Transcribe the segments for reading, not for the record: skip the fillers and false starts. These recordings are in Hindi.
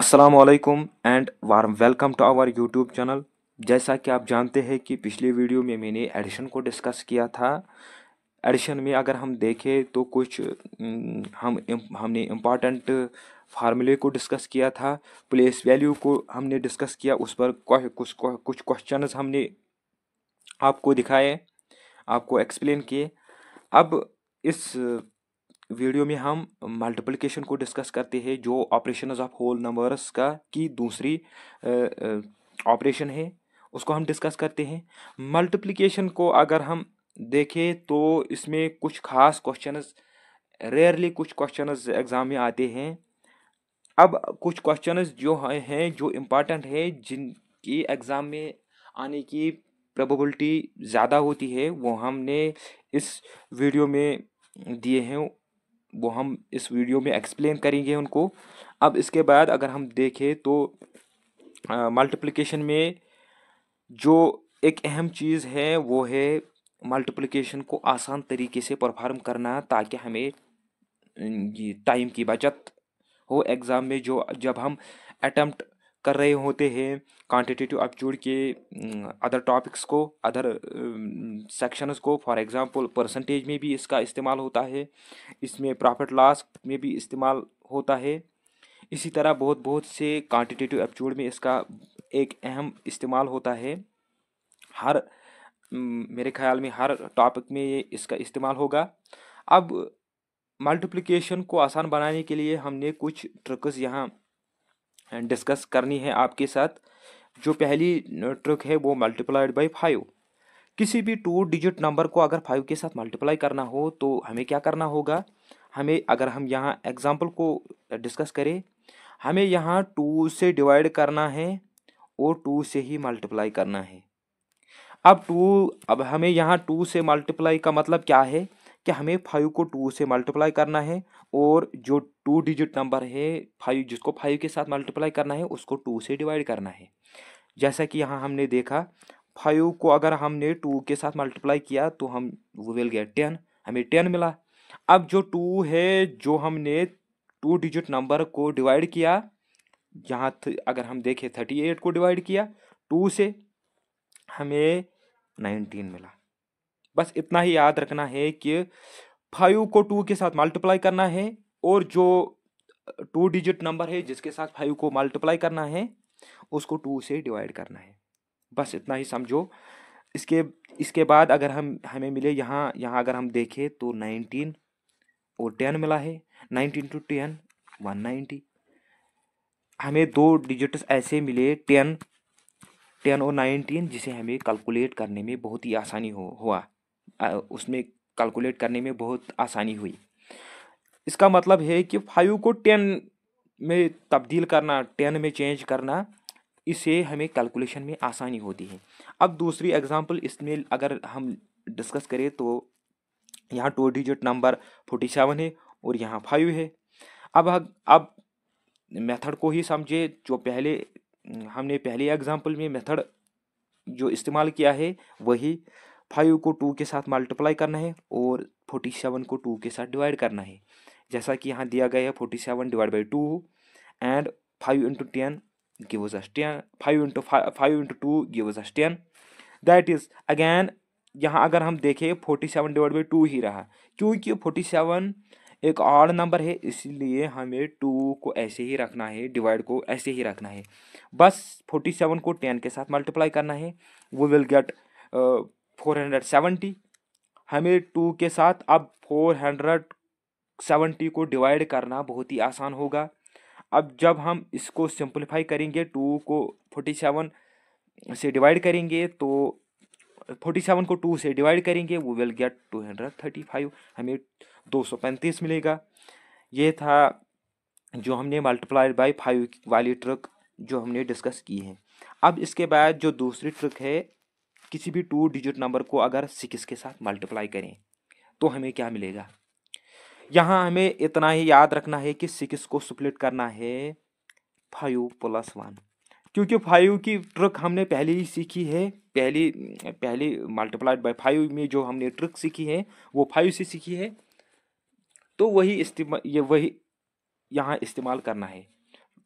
असलकुम and warm welcome to our YouTube channel. जैसा कि आप जानते हैं कि पिछले वीडियो में मैंने एडिशन को डिस्कस किया था। एडिशन में अगर हम देखें तो कुछ हमने इम्पॉर्टेंट फार्मूले को डिस्कस किया था। प्लेस वैल्यू को हमने डिस्कस किया, उस पर कुछ क्वेश्चंस हमने आपको दिखाए, आपको एक्सप्लेन किए। अब इस वीडियो में हम मल्टीप्लिकेशन को डिस्कस करते हैं, जो ऑपरेशंस ऑफ होल नंबर्स का की दूसरी ऑपरेशन है, उसको हम डिस्कस करते हैं। मल्टीप्लिकेशन को अगर हम देखें तो इसमें कुछ खास क्वेश्चंस, रेयरली कुछ क्वेश्चंस एग्जाम में आते हैं। अब कुछ क्वेश्चंस जो हैं जो इम्पोर्टेंट है, जिनकी एग्ज़ाम में आने की प्रोबेबिलिटी ज़्यादा होती है, वो हमने इस वीडियो में दिए हैं। वो हम इस वीडियो में एक्सप्लेन करेंगे उनको। अब इसके बाद अगर हम देखें तो मल्टीप्लिकेशन में जो एक अहम चीज़ है वो है मल्टीप्लिकेशन को आसान तरीके से परफॉर्म करना, ताकि हमें ये टाइम की बचत हो एग्ज़ाम में। जो जब हम अटेम्प्ट कर रहे होते हैं क्वांटिटेटिव एप्टीट्यूड के अदर टॉपिक्स को, अदर सेक्शंस को, फॉर एग्जांपल परसेंटेज में भी इसका इस्तेमाल होता है, इसमें प्रॉफिट लॉस में भी इस्तेमाल होता है। इसी तरह बहुत बहुत से क्वांटिटेटिव एप्टीट्यूड में इसका एक अहम इस्तेमाल होता है। हर मेरे ख्याल में हर टॉपिक में ये इसका इस्तेमाल होगा। अब मल्टीप्लिकेशन को आसान बनाने के लिए हमने कुछ ट्रिक्स यहाँ डिस्कस करनी है आपके साथ। जो पहली ट्रिक है वो मल्टीप्लाइड बाय 5। किसी भी टू डिजिट नंबर को अगर 5 के साथ मल्टीप्लाई करना हो तो हमें क्या करना होगा। हमें, अगर हम यहाँ एग्जांपल को डिस्कस करें, हमें यहाँ 2 से डिवाइड करना है और 2 से ही मल्टीप्लाई करना है। अब हमें यहाँ 2 से मल्टीप्लाई का मतलब क्या है कि हमें 5 को 2 से मल्टीप्लाई करना है, और जो 2 डिजिट नंबर है 5, जिसको 5 के साथ मल्टीप्लाई करना है, उसको 2 से डिवाइड करना है। जैसा कि यहाँ हमने देखा, 5 को अगर हमने 2 के साथ मल्टीप्लाई किया तो हम वो विल गेट 10, हमें 10 मिला। अब जो 2 है, जो हमने 2 डिजिट नंबर को डिवाइड किया, यहाँ अगर हम देखें 38 को डिवाइड किया 2 से, हमें 19 मिला। बस इतना ही याद रखना है कि 5 को 2 के साथ मल्टीप्लाई करना है, और जो 2 डिजिट नंबर है जिसके साथ 5 को मल्टीप्लाई करना है, उसको 2 से डिवाइड करना है। बस इतना ही समझो। इसके इसके बाद अगर हमें मिले यहाँ यहाँ अगर हम देखें तो 19 और 10 मिला है। 19 टू 10 190। हमें दो डिजिट्स ऐसे मिले 10 और 19, जिसे हमें कैलकुलेट करने में बहुत ही आसानी हुआ। उसमें कैलकुलेट करने में बहुत आसानी हुई। इसका मतलब है कि 5 को 10 में तब्दील करना, 10 में चेंज करना, इससे हमें कैलकुलेशन में आसानी होती है। अब दूसरी एग्जांपल इसमें अगर हम डिस्कस करें तो यहाँ 2 डिजिट नंबर 47 है और यहाँ 5 है। अब मेथड को ही समझे, जो पहले हमने पहले एग्जांपल में मेथड जो इस्तेमाल किया है वही। 5 को 2 के साथ मल्टीप्लाई करना है और 47 को 2 के साथ डिवाइड करना है। जैसा कि यहाँ दिया गया है 47 divide by 2 and 5 into 10 gives us 10, 5 into 2 gives us 10। That is again, यहाँ अगर हम देखें 47 डिवाइड बाई 2 ही रहा, क्योंकि 47 एक ऑड नंबर है, इसलिए हमें 2 को ऐसे ही रखना है, डिवाइड को ऐसे ही रखना है। बस 47 को 10 के साथ मल्टीप्लाई करना है, वो विल गेट 470। हमें 2 के साथ अब 470 को डिवाइड करना बहुत ही आसान होगा। अब जब हम इसको सिंपलीफाई करेंगे, 2 को 47 से डिवाइड करेंगे तो 47 को 2 से डिवाइड करेंगे, वो विल गेट 235, हमें 235 मिलेगा। ये था जो हमने मल्टीप्लाइड बाय 5 वाली ट्रिक जो हमने डिस्कस की है। अब इसके बाद जो दूसरी ट्रिक है, किसी भी 2 डिजिट नंबर को अगर 6 के साथ मल्टीप्लाई करें तो हमें क्या मिलेगा। यहाँ हमें इतना ही याद रखना है कि 6 को स्प्लिट करना है 5 प्लस 1, क्योंकि 5 की ट्रिक हमने पहले ही सीखी है। पहली पहली मल्टीप्लाइड बाय 5 में जो हमने ट्रिक सीखी है वो 5 से सीखी है, तो वही यहाँ इस्तेमाल करना है।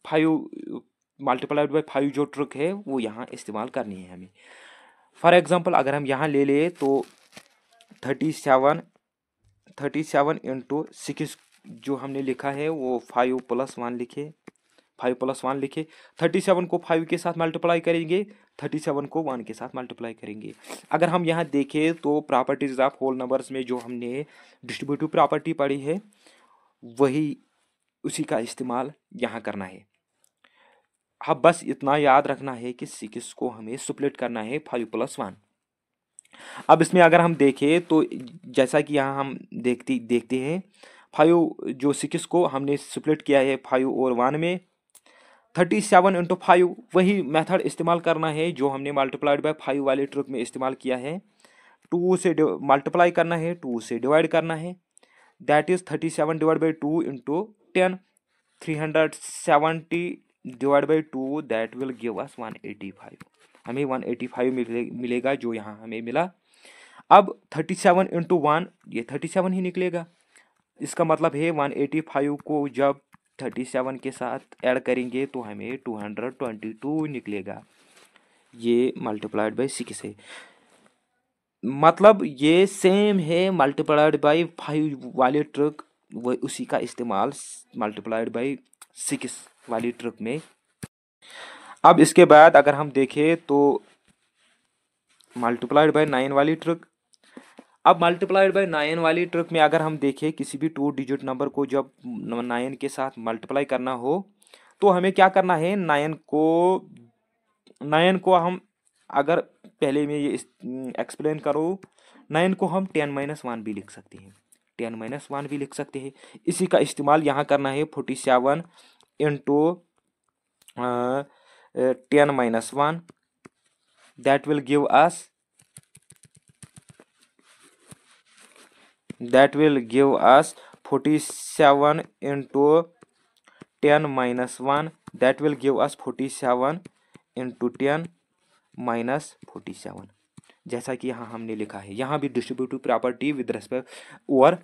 5 मल्टीप्लाइड बाई 5 जो ट्रिक है वो यहाँ इस्तेमाल करनी है हमें। फॉर एग्जांपल अगर हम यहाँ ले ले तो 37 इंटू 6 जो हमने लिखा है वो 5+1 लिखे, 5+1 लिखे। 37 को 5 के साथ मल्टीप्लाई करेंगे, 37 को 1 के साथ मल्टीप्लाई करेंगे। अगर हम यहाँ देखें तो प्रॉपर्टीज ऑफ होल नंबर्स में जो हमने डिस्ट्रीब्यूटिव प्रॉपर्टी पढ़ी है वही उसी का इस्तेमाल यहाँ करना है। अब बस इतना याद रखना है कि 6 को हमें स्प्लिट करना है 5+1। अब इसमें अगर हम देखें तो जैसा कि यहाँ हम देखते हैं 5 जो 6 को हमने स्प्लिट किया है 5 और 1 में। 37 इंटू 5 वही मेथड इस्तेमाल करना है जो हमने मल्टीप्लाइड बाय 5 वाले ट्रिक में इस्तेमाल किया है। 2 से मल्टीप्लाई करना है, 2 से डिवाइड करना है, that is 37 divide by 2 into 10। 370 divide by 2 that will give us 185। हमें 185 मिलेगा जो यहाँ हमें मिला। अब 37 इंटू 1 ये 37 ही निकलेगा। इसका मतलब है 185 को जब 37 के साथ ऐड करेंगे तो हमें 222 निकलेगा। ये मल्टीप्लाइड बाई 6 है, मतलब ये सेम है मल्टीप्लाइड बाई 5 वाले ट्रिक, वो उसी का इस्तेमाल मल्टीप्लाइड बाई 6 वाली ट्रिक में। अब इसके बाद अगर हम देखें तो मल्टीप्लाइड बाई 9 वाली ट्रिक। अब मल्टीप्लाइड बाई 9 वाली ट्रिक में अगर हम देखें किसी भी 2 डिजिट नंबर को जब 9 के साथ मल्टीप्लाई करना हो तो हमें क्या करना है, 9 को हम अगर पहले मैं ये एक्सप्लेन करूँ, 9 को हम 10-1 भी लिख सकते हैं, 10-1 भी लिख सकते हैं। इसी का इस्तेमाल यहाँ करना है 47 into 10-1 that will give us 47 into 10-1 that will give us 47 into 10-47। जैसा कि यहाँ हमने लिखा है, यहाँ भी डिस्ट्रीब्यूटिव प्रॉपर्टी विद रेस्पेक्ट और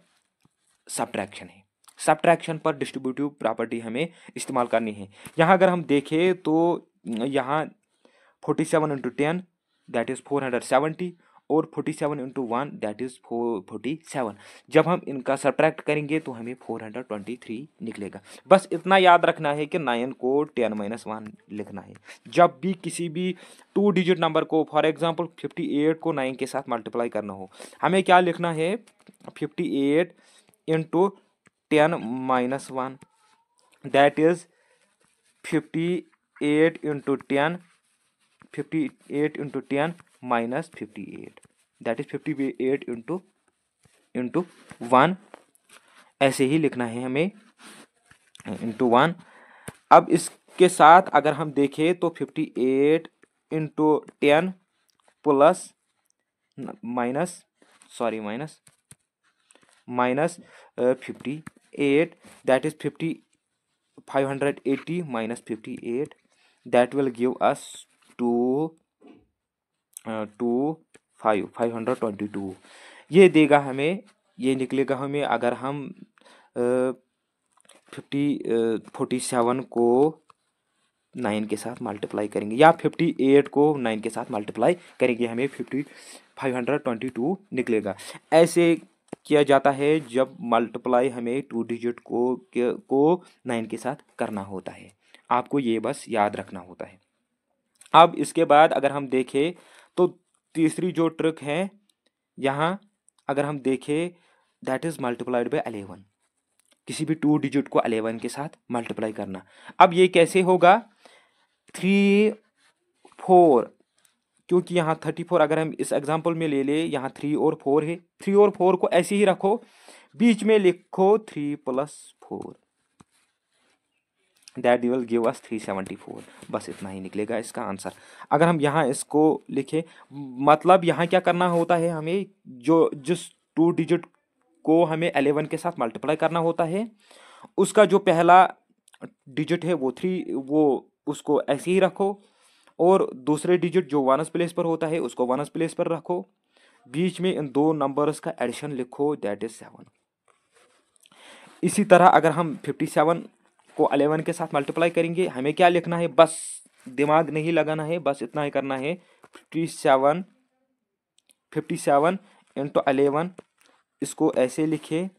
सब्ट्रैक्शन है। सब्ट्रैक्शन पर डिस्ट्रीब्यूटिव प्रॉपर्टी हमें इस्तेमाल करनी है। यहाँ अगर हम देखें तो यहाँ 47 इंटू 10 दैट इज़ 470 और 47 इंटू 1 दैट इज़ 47। जब हम इनका सब्ट्रैक्ट करेंगे तो हमें 423 निकलेगा। बस इतना याद रखना है कि 9 को 10-1 लिखना है। जब भी किसी भी 2 डिजिट नंबर को, फॉर एग्जांपल 58 को 9 के साथ मल्टीप्लाई करना हो, हमें क्या लिखना है, 58 into 10-1 that is 58 into 10 58 into 10 minus 58 that is 58 into 1। ऐसे ही लिखना है हमें इंटू 1। अब इसके साथ अगर हम देखें तो 58 into 10 plus minus 58 that is 580 minus 58 that will give us 522। ये देगा हमें, ये निकलेगा हमें अगर हम 47 को 9 के साथ मल्टीप्लाई करेंगे या 58 को 9 के साथ मल्टीप्लाई करेंगे, हमें 522 निकलेगा। ऐसे किया जाता है जब मल्टीप्लाई हमें 2 डिजिट को 9 के साथ करना होता है। आपको ये बस याद रखना होता है। अब इसके बाद अगर हम देखें तो तीसरी जो ट्रिक है यहाँ अगर हम देखें दैट इज मल्टीप्लाइड बाय 11। किसी भी 2 डिजिट को 11 के साथ मल्टीप्लाई करना। अब ये कैसे होगा, 3 4, क्योंकि यहाँ 34 अगर हम इस एग्जांपल में ले ले, यहाँ 3 और 4 है, 3 और 4 को ऐसे ही रखो, बीच में लिखो 3 + 4 दैट विल गिव अस 374। बस इतना ही निकलेगा इसका आंसर। अगर हम यहाँ इसको लिखें, मतलब यहाँ क्या करना होता है, हमें जिस 2 डिजिट को हमें 11 के साथ मल्टीप्लाई करना होता है उसका जो पहला डिजिट है वो 3, वो उसको ऐसे ही रखो, और दूसरे डिजिट जो 1s प्लेस पर होता है उसको 1s प्लेस पर रखो, बीच में इन 2 नंबर्स का एडिशन लिखो दैट इज 7। इसी तरह अगर हम 57 को 11 के साथ मल्टीप्लाई करेंगे। हमें क्या लिखना है, बस दिमाग नहीं लगाना है, बस इतना ही करना है। 57 इंटू 11, इसको ऐसे लिखे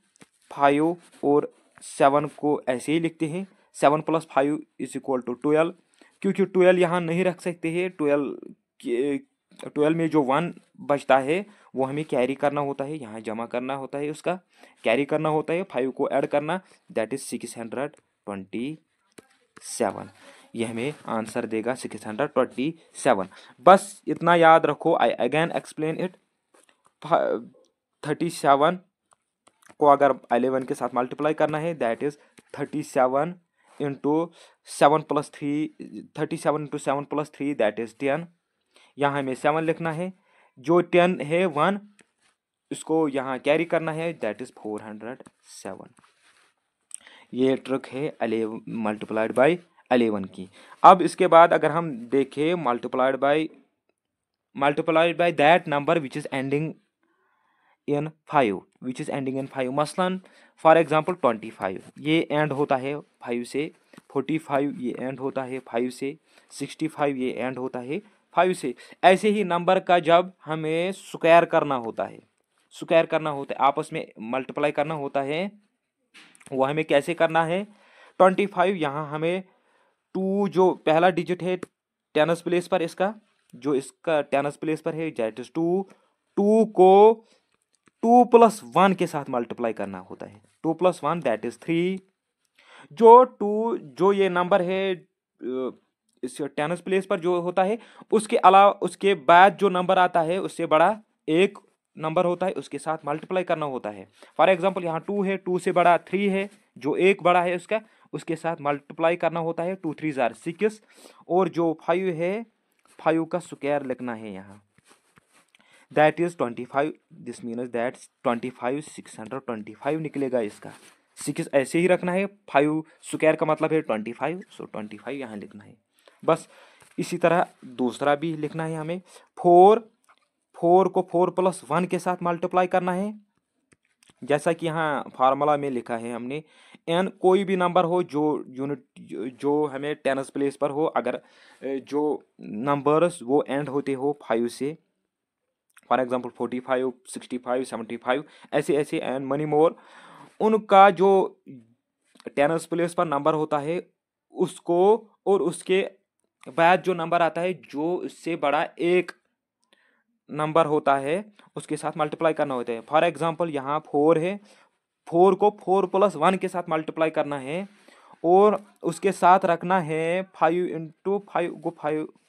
5 और 7 को ऐसे ही लिखते हैं। 7 + 5 = 12, क्योंकि 12 यहाँ नहीं रख सकते हैं। 12 में जो 1 बचता है वो हमें कैरी करना होता है, यहाँ जमा करना होता है, उसका कैरी करना होता है, 5 को ऐड करना, दैट इज 627। ये हमें आंसर देगा 627। बस इतना याद रखो। I again explain it. 37 को अगर 11 के साथ मल्टीप्लाई करना है, that is 37 into 7 + 3, 37 into 7 + 3, that is 10। यहाँ हमें 7 लिखना है, जो 10 है 1, इसको यहाँ कैरी करना है, दैट इज 407। ये ट्रिक है 11 मल्टीप्लाइड बाई 11 की। अब इसके बाद अगर हम देखें multiplied by that number which is ending in 5, मसलन फॉर एग्जांपल 25 ये एंड होता है 5 से, 45 ये एंड होता है 5 से, 65 ये एंड होता है 5 से। ऐसे ही नंबर का जब हमें स्क्वायर करना होता है, आपस में मल्टीप्लाई करना होता है, वो हमें कैसे करना है। 25 यहाँ हमें 2 जो पहला डिजिट है टेनस प्लेस पर, इसका टेनस प्लेस पर है, दैट इज 2। 2 को 2 + 1 के साथ मल्टीप्लाई करना होता है। 2 + 1 दैट इज 3। जो ये नंबर है इस टेनस प्लेस पर जो होता है, उसके अलावा उसके बाद जो नंबर आता है उससे बड़ा एक नंबर होता है, उसके साथ मल्टीप्लाई करना होता है। फॉर एग्जांपल यहाँ 2 है, 2 से बड़ा 3 है, जो एक बड़ा है उसके साथ मल्टीप्लाई करना होता है। 2 3 = 6। और जो 5 है, 5 का स्क्वायर लिखना है यहाँ, that is 25। This means that 25 625 निकलेगा। इसका 6 ऐसे ही रखना है, 5 स्क्वायर का मतलब है 25, सो 25 यहाँ लिखना है। बस इसी तरह दूसरा भी लिखना है हमें। 4 को 4 + 1 के साथ मल्टीप्लाई करना है, जैसा कि यहाँ फार्मूला में लिखा है हमने। एन कोई भी नंबर हो जो यूनिट जो हमें टेनस प्लेस पर हो, अगर जो नंबर्स वो एंड होते हो 5 से, फॉर एग्जांपल 45 65 75 ऐसे एंड मनी मोर, उनका जो टेनस प्लेस पर नंबर होता है उसको, और उसके बाद जो नंबर आता है जो इससे बड़ा एक नंबर होता है, उसके साथ मल्टीप्लाई करना होता है। फॉर एग्जांपल यहाँ 4 है, 4 को 4 + 1 के साथ मल्टीप्लाई करना है, और उसके साथ रखना है 5 इंटू 5 को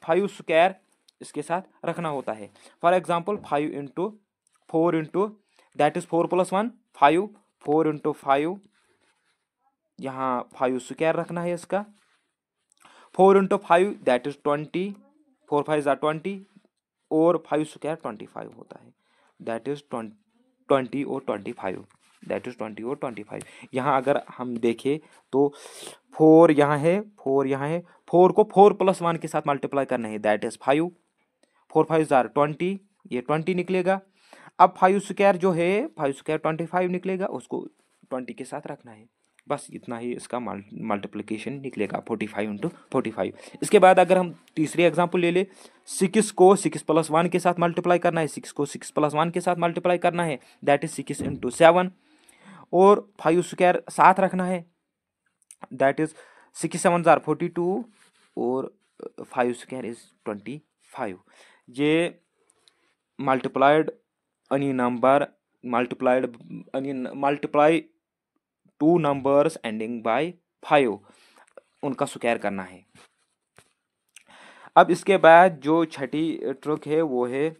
5 स्क्वायर इसके साथ रखना होता है। For example 5 into 4 into that is 4 + 1 5, 4 into 5 यहाँ 5 स्क्वायर रखना है इसका, 4 इंटू 5 दैट इज 20, 4 5 = 20, और 5 स्क्वायर 25 होता है, दैट इज 20 और 25, दैट इज 20 और 25। यहाँ अगर हम देखें तो 4 यहाँ है, 4 यहाँ है, 4 को 4 + 1 के साथ मल्टीप्लाई करना है, दैट इज 5, 4 5 = 20, ये 20 निकलेगा। अब 5 स्क्वायर जो है 5 स्क्वायर 25 निकलेगा, उसको 20 के साथ रखना है। बस इतना ही इसका मल्टीप्लिकेशन निकलेगा, 45 इंटू 45। इसके बाद अगर हम तीसरी एग्जांपल ले ले, 6 को 6 + 1 के साथ मल्टीप्लाई करना है, 6 को 6 + 1 के साथ मल्टीप्लाई करना है, दैट इज 6 इंटू 7, और 5 स्क्वायर साथ रखना है, दैट इज 6 7 = 42, और 5 स्क्वायर इज 25। ये multiplied any number multiply two numbers ending by 5, उनका स्क्वायर करना है। अब इसके बाद जो छठी ट्रिक है वो है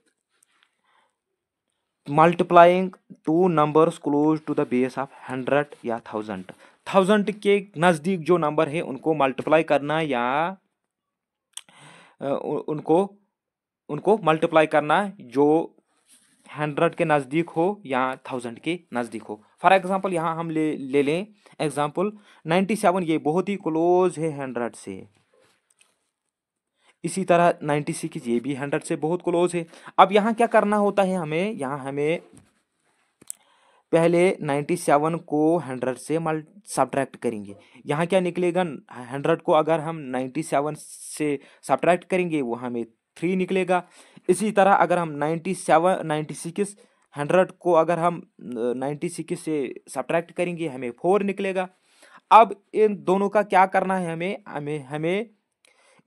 multiplying two numbers close to the base of 100 या 1000 के नज़दीक जो नंबर है उनको मल्टीप्लाई करना, या उनको मल्टीप्लाई करना जो 100 के नज़दीक हो या 1000 के नज़दीक हो। फॉर एग्जांपल यहाँ हम ले लें एग्जांपल 97, ये बहुत ही क्लोज है 100 से। इसी तरह 96 ये भी 100 से बहुत क्लोज है। अब यहाँ क्या करना होता है हमें, यहाँ हमें पहले 97 को 100 से सब्ट्रैक्ट करेंगे। यहाँ क्या निकलेगा, 100 को अगर हम 97 से सब्ट्रैक्ट करेंगे वो हमें 3 निकलेगा। इसी तरह अगर हम 96 100 को अगर हम 96 से सब्ट्रैक्ट करेंगे हमें 4 निकलेगा। अब इन दोनों का क्या करना है, हमें हमें हमें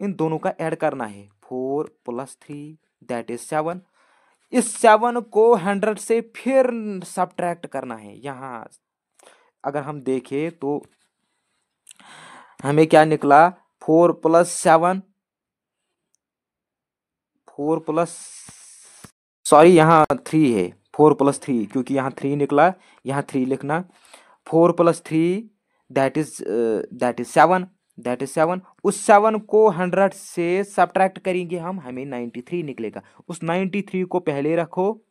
इन दोनों का ऐड करना है। 4 + 3 दैट इज 7। इस 7 को 100 से फिर सब्ट्रैक्ट करना है। यहाँ अगर हम देखें तो हमें क्या निकला, 4 + 7 4 प्लस सॉरी यहाँ 3 है, 4 + 3 क्योंकि यहाँ 3 निकला, यहाँ 3 लिखना। 4 + 3 दैट इज 7 उस 7 को 100 से सब्ट्रैक्ट करेंगे हम, हमें 93 निकलेगा। उस 93 को पहले रखो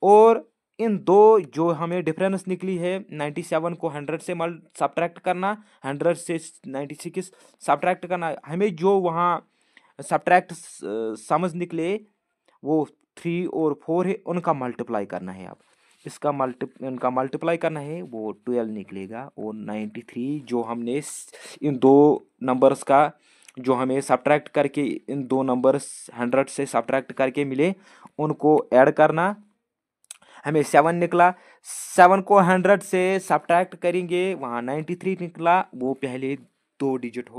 और इन दो जो हमें डिफरेंस निकली है 97 को 100 से सब्ट्रैक्ट करना, 100 से 96 सब्ट्रैक्ट करना, हमें जो वहाँ सब्ट्रैक्ट समझ निकले वो 3 और 4 है, उनका मल्टीप्लाई करना है। अब इसका इनका मल्टीप्लाई करना है, वो 12 निकलेगा। और 93 जो हमने इन दो नंबर्स का जो हमें सब्ट्रैक्ट करके इन दो नंबर्स 100 से सब्ट्रैक्ट करके मिले उनको ऐड करना, हमें 7 निकला। 7 को 100 से सब्ट्रैक्ट करेंगे, वहाँ 93 निकला। वो पहले दो डिजिट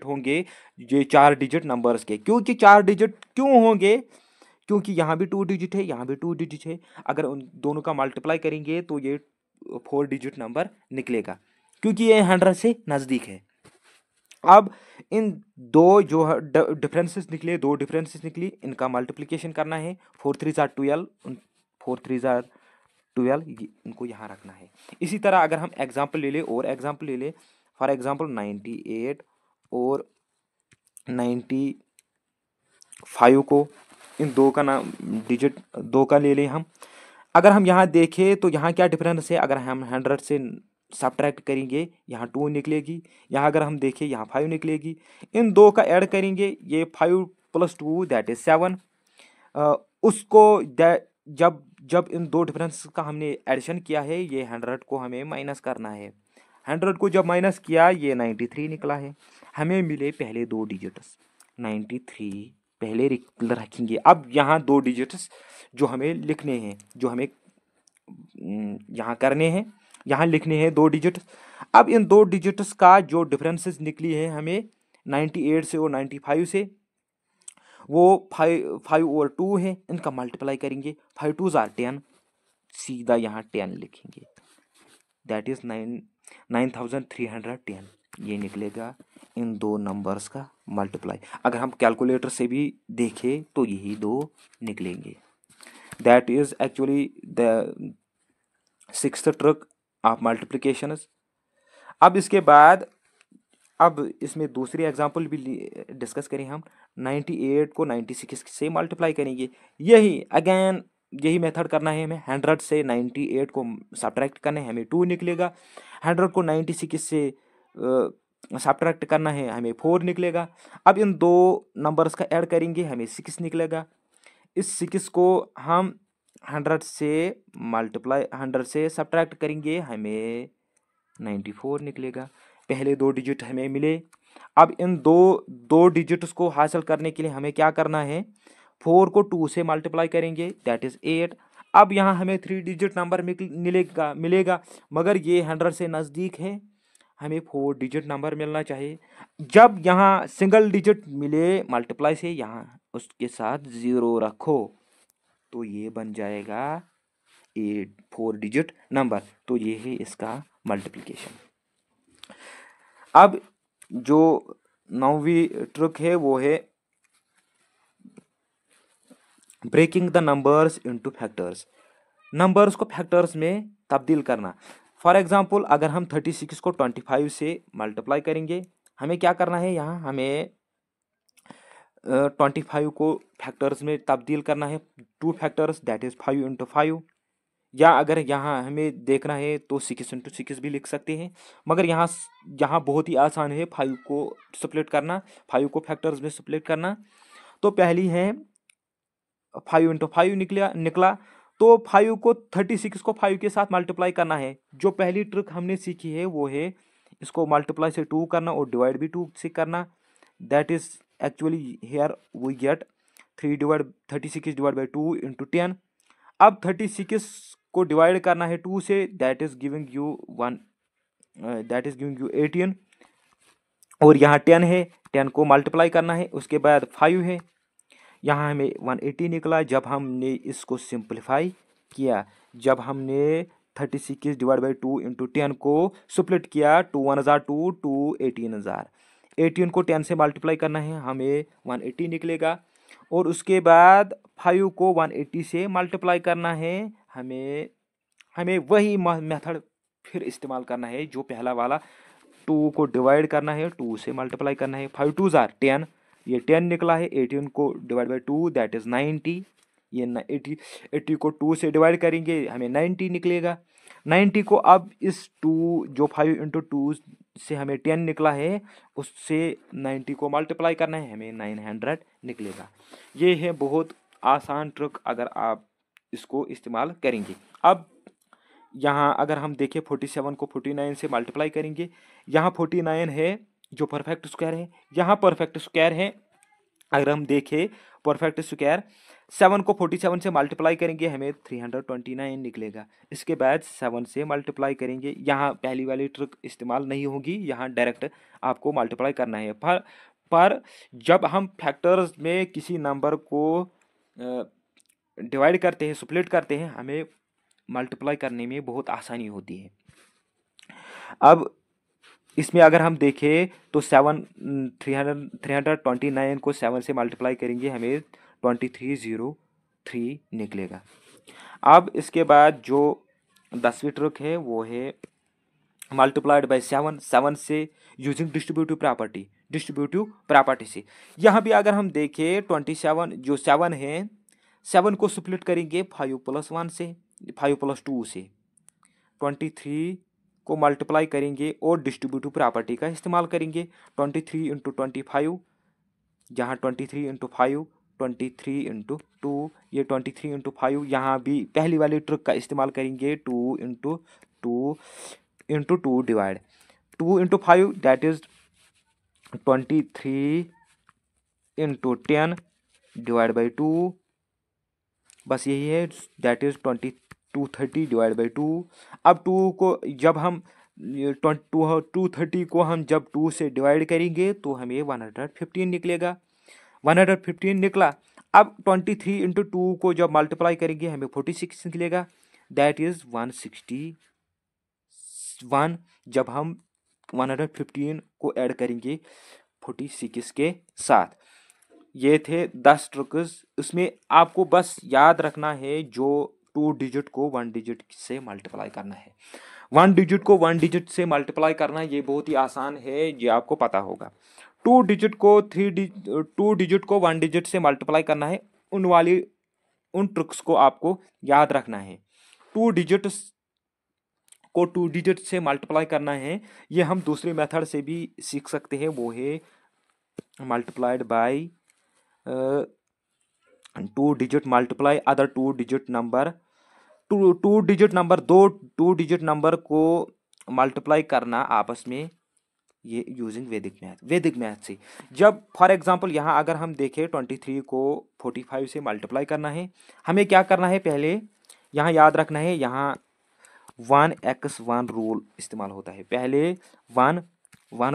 होंगे ये 4 डिजिट नंबर्स के। क्योंकि 4 डिजिट क्यों होंगे, क्योंकि यहाँ भी 2 डिजिट है, यहाँ भी 2 डिजिट है। अगर उन दोनों का मल्टीप्लाई करेंगे तो ये 4 डिजिट नंबर निकलेगा, क्योंकि ये 100 से नज़दीक है। अब इन दो जो डिफरेंसेस निकले, दो डिफरेंसेस निकली, इनका मल्टीप्लिकेशन करना है। 4 3 ज़ा 12, 4 3 ज़ा 12, इनको यहाँ रखना है। इसी तरह अगर हम एग्जाम्पल ले ले और एग्जाम्पल ले ले, फॉर एग्जाम्पल 98 और 95 को इन दो का नाम डिजिट दो का ले लें हम। अगर हम यहाँ देखें तो यहाँ क्या डिफरेंस है, अगर हम 100 से सब्ट्रैक्ट करेंगे यहाँ 2 निकलेगी, यहाँ अगर हम देखें यहाँ 5 निकलेगी। इन दो का ऐड करेंगे, ये 5 + 2 दैट इज 7। उसको जब जब इन दो डिफरेंस का हमने एडिशन किया है, ये 100 को हमें माइनस करना है। 100 को जब माइनस किया ये 93 निकला है। हमें मिले पहले दो डिजिट्स, 93 पहले रखेंगे। अब यहाँ दो डिजिट्स जो हमें लिखने हैं, जो हमें यहाँ करने हैं, यहाँ लिखने हैं दो डिजिट्स। अब इन दो डिजिट्स का जो डिफरेंसेस निकली है हमें 98 से और 95 से, वो 5 और 2 है, इनका मल्टीप्लाई करेंगे। 5 2 ज़ा 10, सीधा यहाँ 10 लिखेंगे, दैट इज 9310। ये निकलेगा इन दो नंबर्स का मल्टीप्लाई। अगर हम कैलकुलेटर से भी देखें तो यही दो निकलेंगे। That is actually the 6th trick of multiplication. अब इसके बाद अब इसमें दूसरी एग्जांपल भी डिस्कस करें हम। 98 को 96 से मल्टीप्लाई करेंगे। यही मेथड करना है हमें। 100 से 98 को सब्ट्रैक्ट करना है, हमें 2 निकलेगा। 100 को 96 से सब्ट्रैक्ट करना है, हमें 4 निकलेगा। अब इन दो नंबर्स का ऐड करेंगे, हमें 6 निकलेगा। इस 6 को हम 100 से सब्ट्रैक्ट करेंगे, हमें 94 निकलेगा। पहले दो डिजिट हमें मिले। अब इन दो डिजिट्स को हासिल करने के लिए हमें क्या करना है, 4 को 2 से मल्टीप्लाई करेंगे, दैट इज 8। अब यहाँ हमें 3 डिजिट नंबर मिलेगा, मगर ये 100 से नज़दीक है, हमें 4 डिजिट नंबर मिलना चाहिए। जब यहाँ सिंगल डिजिट मिले मल्टीप्लाई से, यहाँ उसके साथ 0 रखो तो ये बन जाएगा 4 डिजिट नंबर। तो ये है इसका मल्टीप्लिकेशन। अब जो 9वीं ट्रिक है वो है breaking the numbers into factors. Numbers को फैक्टर्स में तब्दील करना। फॉर एग्जांपल अगर हम 36 को 25 से मल्टीप्लाई करेंगे, हमें क्या करना है, यहाँ हमें 25 को फैक्टर्स में तब्दील करना है। 2 फैक्टर्स दैट इज 5 × 5। या अगर यहाँ हमें देखना है तो 6 × 6 भी लिख सकते हैं, मगर यहाँ बहुत ही आसान है 5 को स्प्लिट करना, 5 को फैक्टर्स में स्प्लिट करना। तो पहली है 5 × 5 निकला। तो 5 को 36 को 5 के साथ मल्टीप्लाई करना है। जो पहली ट्रिक हमने सीखी है वो है इसको मल्टीप्लाई से 2 करना और डिवाइड भी 2 से करना। That is actually here we get 36 divide by 2 into 10। अब 36 को डिवाइड करना है 2 से, दैट इज गिविंग यू 18 और यहाँ 10 है, 10 को मल्टीप्लाई करना है। उसके बाद 5 है, यहाँ हमें 180 निकला। जब हमने इसको सिंप्लीफाई किया, जब हमने 36 डिवाइड बाई 2 इंटू 10 को स्प्लिट किया, 2 1 हज़ार 2 2 18 हज़ार, 18 को 10 से मल्टीप्लाई करना है, हमें 180 निकलेगा। और उसके बाद 5 को 180 से मल्टीप्लाई करना है, हमें वही मेथड फिर इस्तेमाल करना है जो पहला वाला। 2 को डिवाइड करना है, 2 से मल्टीप्लाई करना है। 5 2 जार 10, ये 10 निकला है। 18 को डिवाइड बाई 2 दैट इज 90, ये 80 को 2 से डिवाइड करेंगे, हमें 90 निकलेगा। 90 को अब इस 2 जो 5 इंटू 2 से हमें 10 निकला है, उससे 90 को मल्टीप्लाई करना है, हमें 900 निकलेगा। ये है बहुत आसान ट्रिक अगर आप इसको इस्तेमाल करेंगे। अब यहाँ अगर हम देखें 47 को 49 से मल्टीप्लाई करेंगे, यहाँ 49 है जो परफेक्ट स्क्वायर है, यहाँ परफेक्ट स्क्वायर है। अगर हम देखें परफेक्ट स्क्वायर 7 को 47 से मल्टीप्लाई करेंगे, हमें 329 निकलेगा। इसके बाद 7 से मल्टीप्लाई करेंगे, यहाँ पहली वाली ट्रिक इस्तेमाल नहीं होगी, यहाँ डायरेक्ट आपको मल्टीप्लाई करना है। पर जब हम फैक्टर्स में किसी नंबर को डिवाइड करते हैं, स्प्लिट करते हैं, हमें मल्टीप्लाई करने में बहुत आसानी होती है। अब इसमें अगर हम देखें तो 329 को 7 से मल्टीप्लाई करेंगे, हमें 2303 निकलेगा। अब इसके बाद जो 10वीं ट्रिक है वो है मल्टीप्लाइड बाय 7 से यूजिंग डिस्ट्रीब्यूटिव प्रॉपर्टी से। यहाँ भी अगर हम देखें 27 जो 7 है, 7 को स्प्लिट करेंगे 5 + 1 से, 5 + 2 से, 23 को मल्टीप्लाई करेंगे और डिस्ट्रीब्यूटिव प्रॉपर्टी का इस्तेमाल करेंगे। 23 इंटू 25, जहाँ 23 इंटू 5, 23 इंटू 2, ये 23 इंटू 5, यहाँ भी पहली वाली ट्रिक का इस्तेमाल करेंगे। 2 into 2 divide 2 into 5 that is 23 into 10 divide by 2, बस यही है, दैट इज 230 डिवाइड बाई 2। अब 2 को जब हम 230 को हम जब 2 से डिवाइड करेंगे तो हमें 115 निकलेगा। 115 निकला। अब 23 इंटू 2 को जब मल्टीप्लाई करेंगे, हमें 46 निकलेगा, दैट इज 161। जब हम 115 को ऐड करेंगे 46 के साथ। ये थे 10 ट्रिक्स। इसमें आपको बस याद रखना है जो 2 डिजिट को 1 डिजिट से मल्टीप्लाई करना है। 1 डिजिट को 1 डिजिट से मल्टीप्लाई करना ये बहुत ही आसान है, ये आपको पता होगा। 2 डिजिट को 2 डिजिट को 1 डिजिट से मल्टीप्लाई करना है, उन ट्रिक्स को आपको याद रखना है। 2 डिजिट को 2 डिजिट से मल्टीप्लाई करना है, ये हम दूसरे मेथड से भी सीख सकते हैं, वो है multiplied by 2 digit multiply other 2 digit number. 2 digit number, 2 digit number को मल्टीप्लाई करना आपस में, ये यूजिंग वैदिक मैथ से। जब फॉर एग्जांपल यहाँ अगर हम देखें 23 को 45 से मल्टीप्लाई करना है, हमें क्या करना है, पहले यहाँ याद रखना है, यहाँ 1x1 रूल इस्तेमाल होता है। पहले 1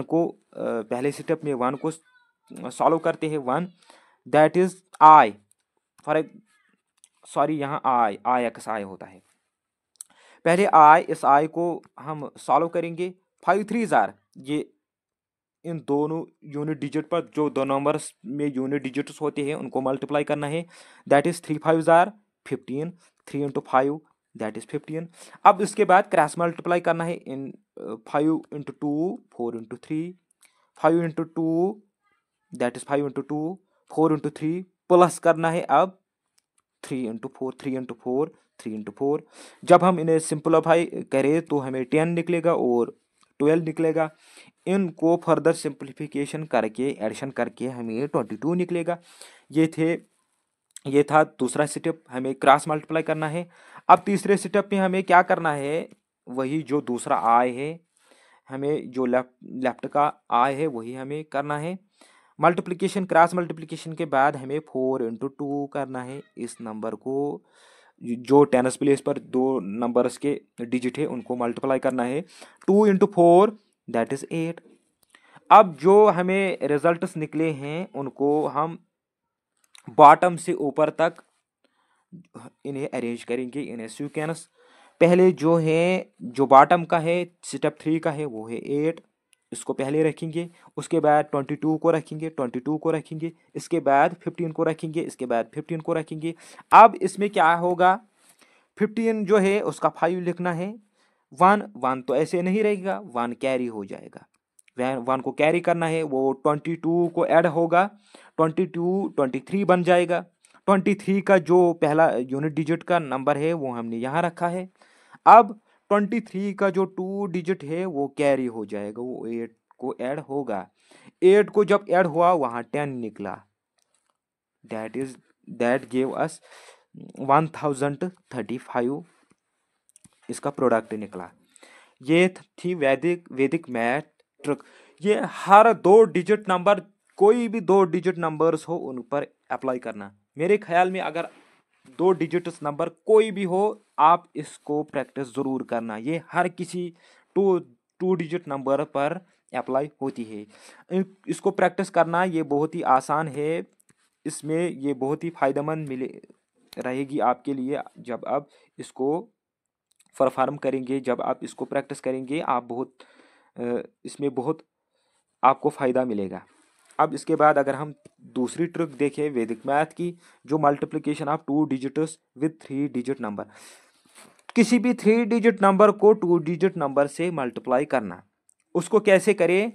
को पहले स्टेप में 1 को सॉल्व करते हैं। 1 दैट इज आई, यहाँ आई एक्स आई होता है। पहले इस आई को हम सॉल्व करेंगे। 5 3 जार, ये इन दोनों यूनिट डिजिट पर जो दो नंबर्स में यूनिट डिजिट्स होते हैं उनको मल्टीप्लाई करना है, that is 3 5 jar 15, 3 into 5 that is 15। अब इसके बाद क्रॉस मल्टीप्लाई करना है इन 5 into 2 4 into 3, 5 into 2 that is 5 into 2, 4 into 3 plus करना है अब 3 इंटू 4, 3 इंटू 4, 3 इंटू 4। जब हम इन्हें सिंप्लीफाई करें तो हमें 10 निकलेगा और 12 निकलेगा। इनको फर्दर सिंप्लीफिकेशन करके एडिशन करके हमें 22 निकलेगा। ये थे ये था दूसरा स्टेप, हमें क्रॉस मल्टीप्लाई करना है। अब तीसरे स्टेप में हमें क्या करना है, वही जो दूसरा आय है, हमें जो लेफ्ट लेफ्ट का आय है वही हमें करना है। मल्टीप्लिकेशन, क्रॉस मल्टीप्लिकेशन के बाद हमें 4 × 2 करना है। इस नंबर को जो टेंस प्लेस पर दो नंबर्स के डिजिट है उनको मल्टीप्लाई करना है। 2 × 4 दैट इज 8। अब जो हमें रिजल्ट्स निकले हैं उनको हम बॉटम से ऊपर तक इन्हें अरेंज करेंगे, इन्हें सीक्वेंस। पहले जो है, जो बॉटम का है, स्टेप 3 का है, वो है 8, इसको पहले रखेंगे। उसके बाद 22 को रखेंगे, 22 को रखेंगे, इसके बाद 15 को रखेंगे, इसके बाद 15 को रखेंगे। अब इसमें क्या होगा, 15 जो है उसका 5 लिखना है। 1 1 तो ऐसे नहीं रहेगा, 1 कैरी हो जाएगा, 1 को कैरी करना है, वो 22 को ऐड होगा, 22 23 बन जाएगा। 23 का जो पहला यूनिट डिजिट का नंबर है वो हमने यहाँ रखा है। अब 23 का जो 2 डिजिट है वो कैरी हो जाएगा, वो 8 को ऐड होगा। 8 को जब ऐड हुआ वहाँ 10 निकला, दैट गेव अस 1035, इसका प्रोडक्ट निकला। ये थी वैदिक मैथ ट्रिक। ये हर 2 डिजिट नंबर, कोई भी 2 डिजिट नंबर्स हो उन पर अप्लाई करना। मेरे ख्याल में अगर 2 डिजिट्स नंबर कोई भी हो, आप इसको प्रैक्टिस ज़रूर करना। ये हर किसी टू टू डिजिट नंबर पर अप्लाई होती है। इसको प्रैक्टिस करना ये बहुत ही आसान है। इसमें ये बहुत ही फ़ायदेमंद मिले रहेगी आपके लिए। जब आप इसको परफॉर्म करेंगे, जब आप इसको प्रैक्टिस करेंगे, आप इसमें बहुत आपको फ़ायदा मिलेगा। अब इसके बाद अगर हम दूसरी ट्रिक देखें वैदिक मैथ की, जो multiplication of 2 digits with 3 digit number. किसी भी 3 डिजिट नंबर को 2 डिजिट नंबर से मल्टीप्लाई करना, उसको कैसे करें,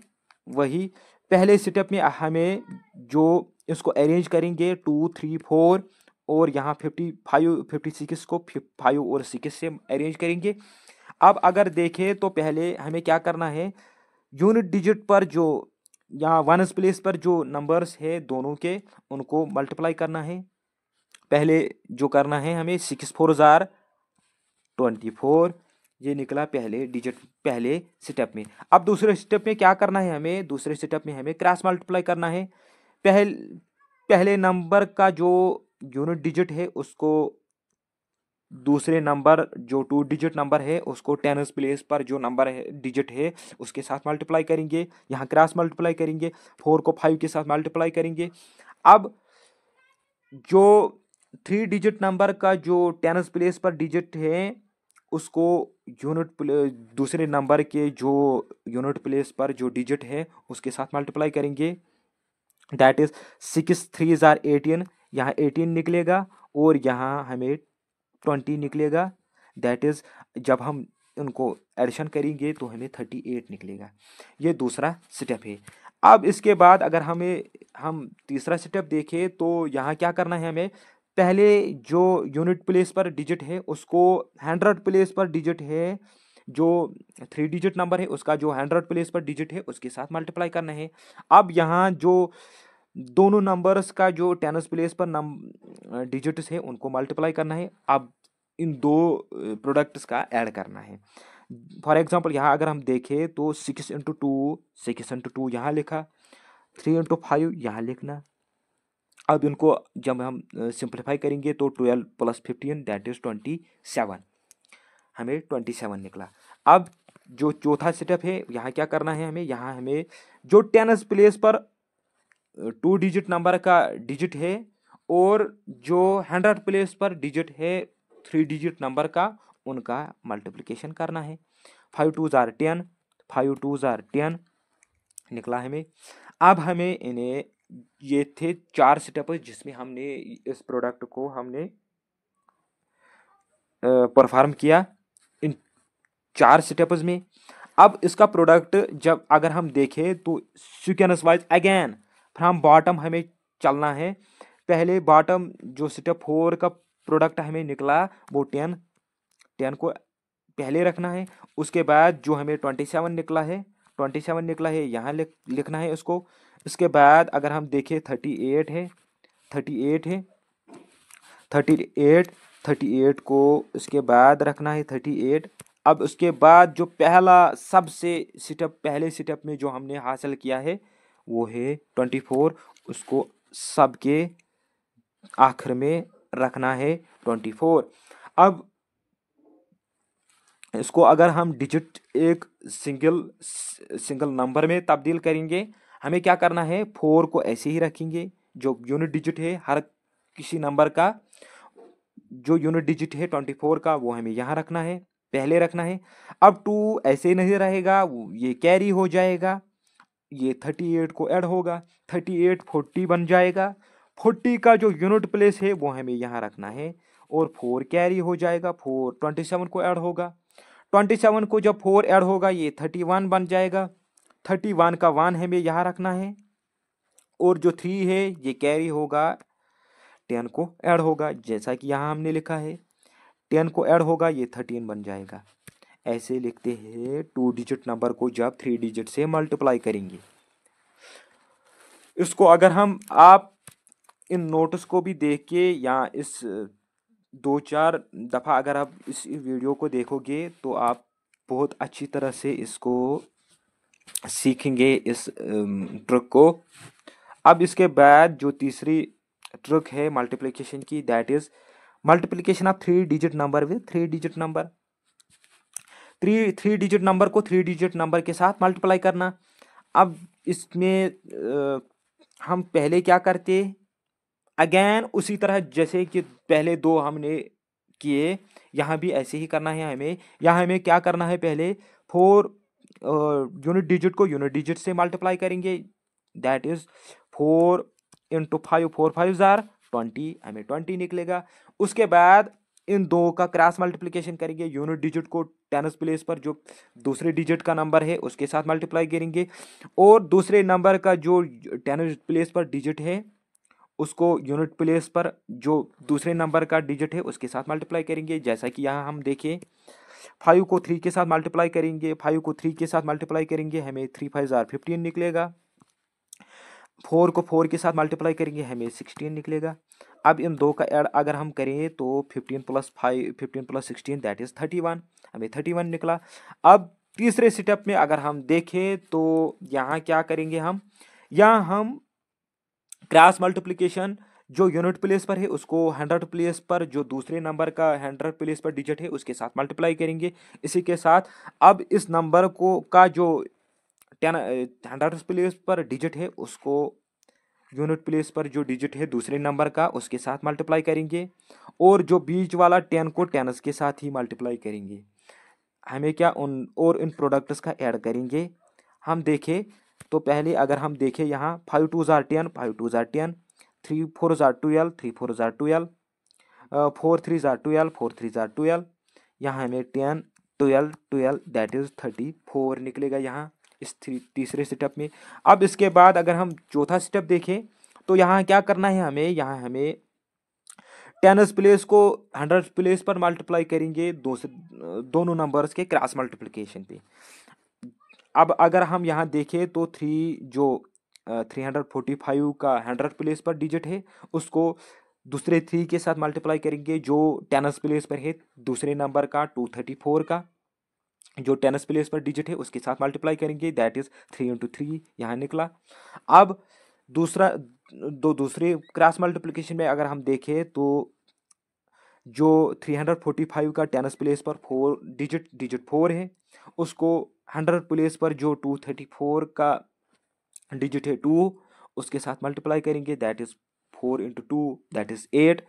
वही पहले स्टेप में हमें जो इसको अरेंज करेंगे 2 3 4, और यहाँ 55 56 को 5 और 6 से अरेंज करेंगे। अब अगर देखें तो पहले हमें क्या करना है, यूनिट डिजिट पर जो यहाँ वनस प्लेस पर जो नंबर्स है दोनों के, उनको मल्टीप्लाई करना है। पहले जो करना है हमें 6 4 जार 24, ये निकला पहले डिजिट, पहले स्टेप में। अब दूसरे स्टेप में क्या करना है हमें, दूसरे स्टेप में हमें क्रॉस मल्टीप्लाई करना है। पहले नंबर का जो यूनिट डिजिट है उसको दूसरे नंबर जो 2 डिजिट नंबर है उसको टेंस प्लेस पर जो नंबर है डिजिट है उसके साथ मल्टीप्लाई करेंगे, यहाँ क्रॉस मल्टीप्लाई करेंगे। 4 को 5 के साथ मल्टीप्लाई करेंगे। अब जो 3 डिजिट नंबर का जो टेंस प्लेस पर डिजिट है उसको दूसरे नंबर के जो यूनिट प्लेस पर जो डिजिट है उसके साथ मल्टीप्लाई करेंगे। दैट इज 6 3 जार 18, यहाँ 18 निकलेगा और यहाँ हमें 20 निकलेगा। दैट इज जब हम उनको एडिशन करेंगे तो हमें 38 निकलेगा। ये दूसरा स्टेप है। अब इसके बाद अगर हम तीसरा स्टेप देखें तो यहाँ क्या करना है हमें, पहले जो यूनिट प्लेस पर डिजिट है उसको 100 प्लेस पर डिजिट है, जो 3 डिजिट नंबर है उसका जो 100 प्लेस पर डिजिट है उसके साथ मल्टीप्लाई करना है। अब यहाँ जो दोनों नंबर्स का जो टेंस प्लेस पर डिजिट्स है उनको मल्टीप्लाई करना है। अब इन दो प्रोडक्ट्स का ऐड करना है। फॉर एग्जांपल यहाँ अगर हम देखें तो 6 × 2 यहाँ लिखा, 3 × 5 यहाँ लिखना। अब इनको जब हम सिंप्लीफाई करेंगे तो 12 + 15 दैट इज 27, हमें 27 निकला। अब जो चौथा स्टेप है यहाँ क्या करना है हमें, यहाँ हमें जो टेंस प्लेस पर 2 डिजिट नंबर का डिजिट है और जो 100 प्लेस पर डिजिट है 3 डिजिट नंबर का, उनका मल्टीप्लिकेशन करना है। 5 2 जार 10, 5 2 जार 10 निकला हमें। अब हमें इन्हें, ये थे 4 स्टेप जिसमें हमने इस प्रोडक्ट को हमने परफॉर्म किया इन 4 स्टेप्स में। अब इसका प्रोडक्ट जब अगर हम देखें तो sequence wise again from bottom हमें चलना है। पहले बॉटम जो स्टेप 4 का प्रोडक्ट हमें निकला वो 10 को पहले रखना है। उसके बाद जो हमें 27 निकला है यहाँ लिखना है उसको। इसके बाद अगर हम देखें 38 है 38, 38 को इसके बाद रखना है 38। अब उसके बाद जो पहला सबसे सिटअप, पहले सिटअप में जो हमने हासिल किया है वो है 24, उसको सबके आखिर में रखना है 24। अब इसको अगर हम डिजिट एक सिंगल नंबर में तब्दील करेंगे, हमें क्या करना है, 4 को ऐसे ही रखेंगे। जो यूनिट डिजिट है हर किसी नंबर का, जो यूनिट डिजिट है 24 का, वो हमें यहाँ रखना है, पहले रखना है। अब 2 ऐसे नहीं रहेगा, ये कैरी हो जाएगा, ये 38 को ऐड होगा, 38 40 बन जाएगा। 40 का जो यूनिट प्लेस है वो हमें यहाँ रखना है, और 4 कैरी हो जाएगा, 4 27 को ऐड होगा। 27 को जब 4 ऐड होगा ये 31 बन जाएगा, 31 का 1 हमें यहाँ रखना है, और जो 3 है ये कैरी होगा, 10 को ऐड होगा, जैसा कि यहाँ हमने लिखा है 10 को ऐड होगा, ये 13 बन जाएगा। ऐसे लिखते हैं 2 डिजिट नंबर को जब 3 डिजिट से मल्टीप्लाई करेंगे। इसको अगर हम आप इन नोट्स को भी देख के, या इस 2-4 दफ़ा अगर आप इस वीडियो को देखोगे तो आप बहुत अच्छी तरह से इसको सीखेंगे, इस ट्रिक को। अब इसके बाद जो तीसरी ट्रिक है मल्टीप्लिकेशन की, that is multiplication of 3 digit number with 3 digit number. 3 digit number को 3 डिजिट नंबर के साथ मल्टीप्लाई करना। अब इसमें हम पहले क्या करते, अगेन उसी तरह जैसे कि पहले 2 हमने किए, यहाँ भी ऐसे ही करना है हमें। यहाँ हमें क्या करना है, पहले 4 यूनिट डिजिट को यूनिट डिजिट से मल्टीप्लाई करेंगे, दैट इज 4 इंटू 5, 4 5 जार 20, हमें 20 निकलेगा। उसके बाद इन 2 का क्रॉस मल्टीप्लिकेशन करेंगे, यूनिट डिजिट को टेंस प्लेस पर जो दूसरे डिजिट का नंबर है उसके साथ मल्टीप्लाई करेंगे, और दूसरे नंबर का जो टेंस प्लेस पर डिजिट है उसको यूनिट प्लेस पर जो दूसरे नंबर का डिजिट है उसके साथ मल्टीप्लाई करेंगे। जैसा कि यहाँ हम देखें, 5 को 3 के साथ मल्टीप्लाई करेंगे, 5 को 3 के साथ मल्टीप्लाई करेंगे, हमें 3 5 जार 15 निकलेगा। 4 को 4 के साथ मल्टीप्लाई करेंगे, हमें 16 निकलेगा। अब इन 2 का ऐड अगर हम करें तो 15 प्लस 5, 15 प्लस 16 दैट इज 31, हमें 31 निकला। अब तीसरे स्टेप में अगर हम देखें तो यहाँ क्या करेंगे, हम यहाँ हम क्रॉस मल्टीप्लिकेशन, जो यूनिट प्लेस पर है उसको 100 प्लेस पर जो दूसरे नंबर का 100 प्लेस पर डिजिट है उसके साथ मल्टीप्लाई करेंगे। इसी के साथ अब इस नंबर को का जो 100 प्लेस पर डिजिट है उसको यूनिट प्लेस पर जो डिजिट है दूसरे नंबर का उसके साथ मल्टीप्लाई करेंगे, और जो बीच वाला 10 को 10 के साथ ही मल्टीप्लाई करेंगे। हमें क्या इन प्रोडक्ट्स का ऐड करेंगे। हम देखें तो पहले अगर हम देखें यहाँ 5 2 jar 10, 5 2 jar 10, 3 4 jar 12, 3 4 jar 12, 4 3 jar 12, 4 3 jar 12, यहाँ हमें 10 12 12 दैट इज 34 निकलेगा यहाँ इस तीसरे स्टेप में। अब इसके बाद अगर हम चौथा स्टेप देखें तो यहाँ क्या करना है हमें, यहाँ हमें 10 प्लेस को 100 प्लेस पर मल्टीप्लाई करेंगे दोनों नंबर्स के क्रॉस मल्टीप्लिकेशन पे। अब अगर हम यहाँ देखें तो 345 का 100 प्लेस पर डिजिट है उसको दूसरे 3 के साथ मल्टीप्लाई करेंगे, जो 10 प्लेस पर है दूसरे नंबर का 234 का जो 10 प्लेस पर डिजिट है उसके साथ मल्टीप्लाई करेंगे, दैट इज 3 इंटू 3 यहाँ निकला। अब दूसरे क्रॉस मल्टीप्लिकेशन में अगर हम देखें तो जो 345 का 10 प्लेस पर 4 डिजिट 4 है उसको 100 प्लेस पर जो 234 का डिजिट है 2 उसके साथ मल्टीप्लाई करेंगे, that is 4 into 2 that is 8।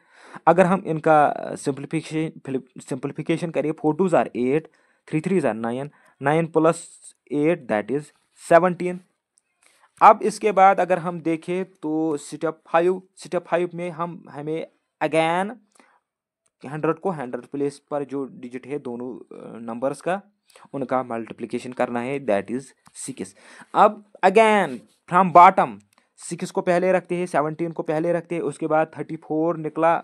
अगर हम इनका सिंप्लीफिकेशन करें, 4 2 jar 8, 3 3 jar 9, 9 plus 8 that is 17। अब इसके बाद अगर हम देखें तो स्टेप 5 में हमें अगेन 100 को 100 प्लेस पर जो डिजिट है दोनों नंबर्स का उनका मल्टीप्लिकेशन करना है, दैट इज 6। अब अगेन फ्रॉम बॉटम 6 को पहले रखते हैं, 17 को पहले रखते हैं, उसके बाद 34 निकला,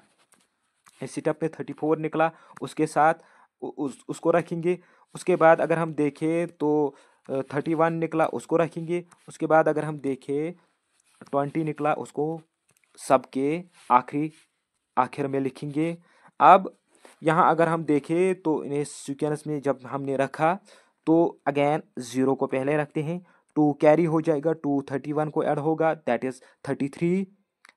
इस स्टेप में 34 निकला, उसके साथ उसको रखेंगे। उसके बाद अगर हम देखें तो 31 निकला, उसको रखेंगे। उसके बाद अगर हम देखें 20 निकला, उसको सबके आखिरी आखिर में लिखेंगे। अब यहाँ अगर हम देखें तो इन्हें सीक्वेंस में जब हमने रखा तो अगेन 0 को पहले रखते हैं, 2 कैरी हो जाएगा, 2 31 को ऐड होगा, दैट इज 33।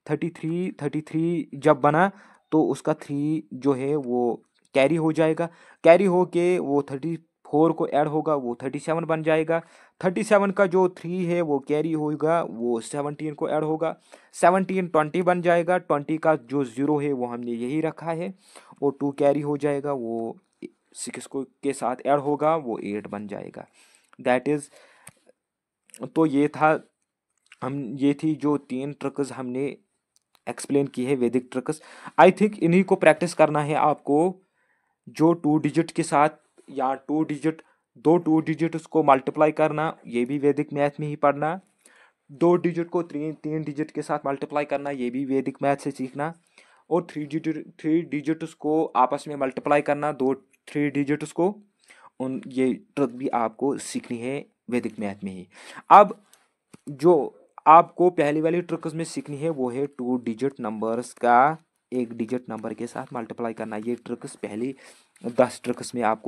33 जब बना तो उसका 3 जो है वो कैरी हो जाएगा, कैरी हो के वो 34 को ऐड होगा, वो 37 बन जाएगा। 37 का जो 3 है वो कैरी होगा, वो 17 को ऐड होगा, 17 20 बन जाएगा, 20 का जो 0 है वो हमने यही रखा है, वो 2 कैरी हो जाएगा, वो 6 को के साथ ऐड होगा, वो 8 बन जाएगा। दैट इज, तो ये थी जो 3 ट्रिक्स हमने एक्सप्लेन की है, वैदिक ट्रिक्स। आई थिंक इन्हीं को प्रैक्टिस करना है आपको, जो 2 डिजिट के साथ या 2 डिजिट, 2 डिजिट उसको मल्टीप्लाई करना, ये भी वैदिक मैथ में ही पढ़ना। 2 डिजिट को 3 डिजिट के साथ मल्टीप्लाई करना, ये भी वैदिक मैथ से सीखना। और 3 डिजिट्स को आपस में मल्टीप्लाई करना, 3 डिजिट्स को, उन ये ट्रिक भी आपको सीखनी है वैदिक मैथ में ही। अब जो आपको पहली वाली ट्रिक्स में सीखनी है वो है 2 डिजिट नंबर्स का 1 डिजिट नंबर के साथ मल्टीप्लाई करना। ये ट्रिक्स पहली 10 ट्रिक्स में आपको